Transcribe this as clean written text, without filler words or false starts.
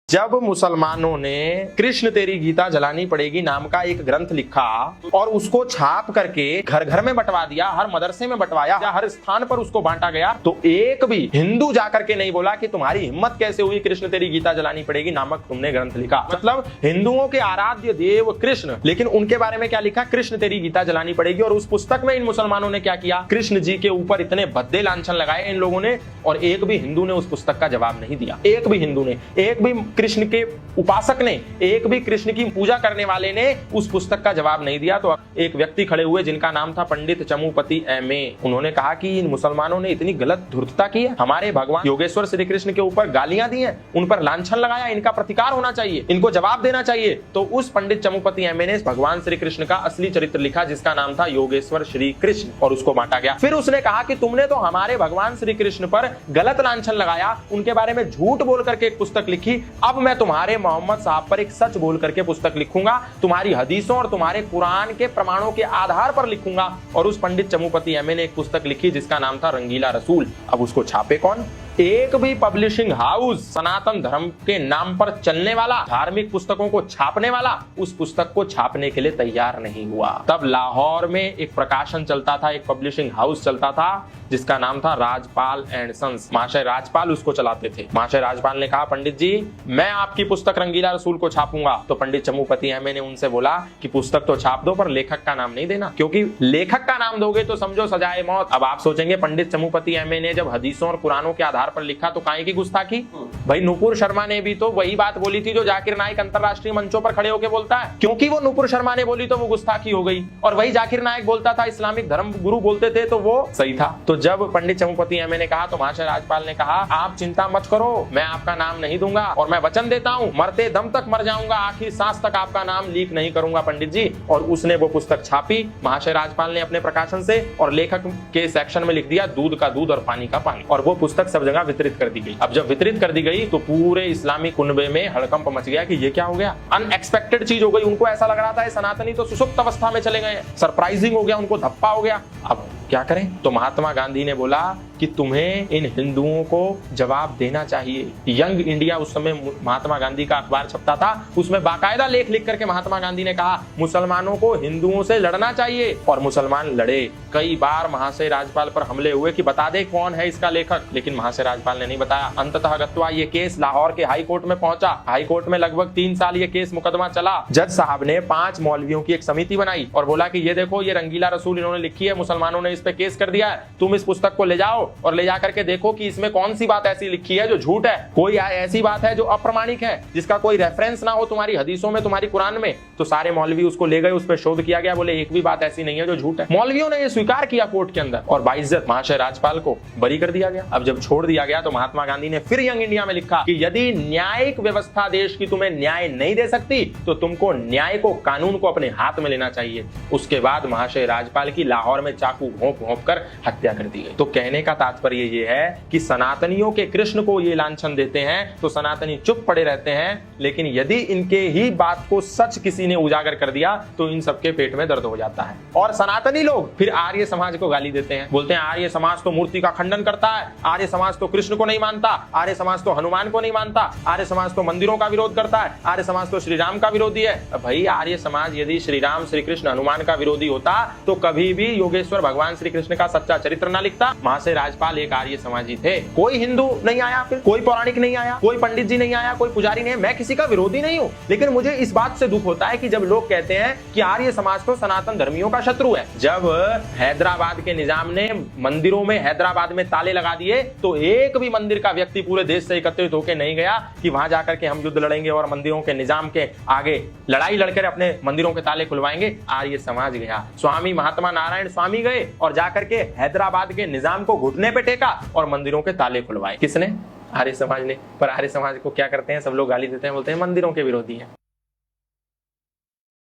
जब मुसलमानों ने कृष्ण तेरी गीता जलानी पड़ेगी नाम का एक ग्रंथ लिखा और उसको छाप करके घर घर में बंटवा दिया, हर मदरसे में बंटवाया, हर स्थान पर उसको बांटा गया, तो एक भी हिंदू जाकर के नहीं बोला कि तुम्हारी हिम्मत कैसे हुई कृष्ण तेरी गीता जलानी पड़ेगी नामक तुमने ग्रंथ लिखा। मतलब हिंदुओं के आराध्य देव कृष्ण, लेकिन उनके बारे में क्या लिखा? कृष्ण तेरी गीता जलानी पड़ेगी। और उस पुस्तक में इन मुसलमानों ने क्या किया? कृष्ण जी के ऊपर इतने भद्दे लांछन लगाए इन लोगों ने, और एक भी हिंदू ने उस पुस्तक का जवाब नहीं दिया। एक भी हिंदू ने, एक भी कृष्ण के उपासक ने, एक भी कृष्ण की पूजा करने वाले ने उस पुस्तक का जवाब नहीं दिया। तो एक व्यक्ति खड़े हुए जिनका नाम था पंडित चमुपति एमए, उन्होंने कहा कि इन मुसलमानों ने इतनी गलत धूर्तता की है, हमारे भगवान योगेश्वर श्री कृष्ण के ऊपर गालियां दी हैं, उन पर लांछन लगाया, इनका प्रतिकार होना चाहिए, इनको जवाब देना चाहिए। तो उस पंडित चमुपति एमए ने भगवान श्री कृष्ण का असली चरित्र लिखा जिसका नाम था योगेश्वर श्री कृष्ण, और उसको बांटा गया। फिर उसने कहा कि तुमने तो हमारे भगवान श्री कृष्ण पर गलत लांछन लगाया, उनके बारे में झूठ बोल करके एक पुस्तक लिखी, अब मैं तुम्हारे मोहम्मद साहब पर एक सच बोल करके पुस्तक लिखूंगा, तुम्हारी हदीसों और तुम्हारे कुरान के प्रमाणों के आधार पर लिखूंगा। और उस पंडित चमुपति एमए ने एक पुस्तक लिखी जिसका नाम था रंगीला रसूल। अब उसको छापे कौन? एक भी पब्लिशिंग हाउस सनातन धर्म के नाम पर चलने वाला, धार्मिक पुस्तकों को छापने वाला, उस पुस्तक को छापने के लिए तैयार नहीं हुआ। तब लाहौर में एक प्रकाशन चलता था, एक पब्लिशिंग हाउस चलता था जिसका नाम था राजपाल एंड सन्स। महाशय राजपाल उसको चलाते थे। महाशय राजपाल ने कहा, पंडित जी मैं आपकी पुस्तक रंगीला रसूल को छापूंगा। तो पंडित चमुपति एमए ने उनसे बोला कि पुस्तक तो छाप दो पर लेखक का नाम नहीं देना, क्योंकि लेखक का नाम दोगे तो समझो सजाए मौत। अब आप सोचेंगे पंडित चमुपति एमए ने जब हदीसों और कुरानों के आधार पर लिखा तो काहे की गुस्ताखी? भाई नुपुर शर्मा ने भी तो वही बात बोली थी जो जाकिर नाइक अंतरराष्ट्रीय मंचों पर खड़े होकर बोलता है, क्योंकि वो नुपुर शर्मा ने बोली तो वो गुस्ताखी हो गई, और वही जाकिर नाइक बोलता था, इस्लामिक धर्म गुरु बोलते थे तो वो सही था। तो जब पंडित चमुपति एमए ने कहा तो महाशय राजपाल ने कहा, आप चिंता मत करो, मैं आपका नाम नहीं दूंगा और मैं वचन देता हूँ मरते दम तक मर जाऊंगा, आखिरी सांस तक आपका नाम लीक नहीं करूंगा पंडित जी। और उसने वो पुस्तक छापी महाशय राजपाल ने अपने प्रकाशन से, और लेखक के सेक्शन में लिख दिया दूध का दूध और पानी का पानी, और वो पुस्तक सब जगह वितरित कर दी गई। अब जब वितरित कर दी गई तो पूरे इस्लामी कुनबे में हड़कंप मच गया कि ये क्या हो गया, अनएक्सपेक्टेड चीज हो गई। उनको ऐसा लग रहा था सनातनी तो सुसुप्त अवस्था में चले गए, सरप्राइजिंग हो गया, उनको धप्पा हो गया। अब क्या करें? तो महात्मा गांधी ने बोला कि तुम्हें इन हिंदुओं को जवाब देना चाहिए। यंग इंडिया उस समय महात्मा गांधी का अखबार छपता था, उसमें बाकायदा लेख लिख करके महात्मा गांधी ने कहा मुसलमानों को हिंदुओं से लड़ना चाहिए, और मुसलमान लड़े। कई बार महाशय राजपाल पर हमले हुए कि बता दे कौन है इसका लेखक, लेकिन महाशय राजपाल ने नहीं बताया। अंततः गत्वा ये केस लाहौर के हाई कोर्ट में पहुंचा। हाई कोर्ट में लगभग 3 साल ये केस मुकदमा चला। जज साहब ने 5 मौलवियों की एक समिति बनाई और बोला कि ये देखो ये रंगीला रसूल इन्होंने लिखी है, मुसलमानों ने इस पे केस कर दिया है, तुम इस पुस्तक को ले जाओ और ले जाकर के देखो कि इसमें कौन सी बात ऐसी लिखी है जो झूठ है, कोई ऐसी बात है जो अप्रमाणिक है, जिसका कोई रेफरेंस ना हो तुम्हारी हदीसों में, तुम्हारी कुरान में। तो सारे मौलवी उसको ले गए, उस पर शोध किया गया, बोले एक भी बात ऐसी नहीं है जो झूठ है। मौलवियों ने यह स्वीकार किया कोर्ट के अंदर, और बाइज्जत महाशय राजपाल को बरी कर दिया गया। अब जब छोड़ दिया गया तो महात्मा गांधी ने फिर यंग इंडिया में लिखा कि यदि न्यायिक व्यवस्था देश की तुम्हें न्याय नहीं दे सकती तो तुमको न्याय को, कानून को अपने हाथ में लेना चाहिए। उसके बाद महाशय राजपाल की लाहौर में चाकू घोंप घोंप कर हत्या कर दी गई। तो कहने का तात्पर्य ये है कि सनातनियों के कृष्ण को ये लांछन देते हैं तो सनातनी चुप पड़े रहते हैं, लेकिन यदि इनके ही बात को सच किसी ने उजागर कर दिया तो इन सबके पेट में दर्द हो जाता है। और सनातनी लोग फिर आर्य समाज को गाली देते हैं, बोलते हैं आर्य समाज तो मूर्ति का खंडन करता है, आर्य समाज तो कृष्ण को नहीं मानता, आर्य समाज तो हनुमान को नहीं मानता, आर्य समाज तो मंदिरों का विरोध करता है, आर्य समाज तो श्री राम का विरोधी है। भाई आर्य समाज यदि श्री राम, श्री कृष्ण, हनुमान का विरोधी होता तो कभी भी योगेश्वर भगवान श्री कृष्ण का सच्चा चरित्र ना लिखता। महाशय राजपाल एक आर्य समाजी थे, कोई हिंदू नहीं आया, फिर कोई पौराणिक नहीं आया, कोई पंडित जी नहीं आया, कोई पुजारी नहीं। मैं किसी का विरोधी नहीं हूँ, लेकिन मुझे इस बात से दुख होता है कि जब लोग कहते हैं कि आर्य समाज तो सनातन धर्मियों का शत्रु है। जब हैदराबाद के निजाम ने मंदिरों में हैदराबाद में ताले लगा दिए तो एक भी मंदिर का व्यक्ति पूरे देश से एकत्रित होकर नहीं गया कि वहां जाकर के हम युद्ध लड़ेंगे और मंदिरों के निजाम के आगे लड़ाई लड़कर अपने मंदिरों के ताले खुलवाएंगे। आर्य समाज गया, स्वामी महात्मा नारायण स्वामी गए और जाकर के हैदराबाद के निजाम को घुटने पे टेका और मंदिरों के ताले खुलवाए। किसने? आर्य समाज ने। पर आर्य समाज को क्या करते हैं, सब लोग गाली देते हैं, बोलते हैं मंदिरों के विरोधी हैं।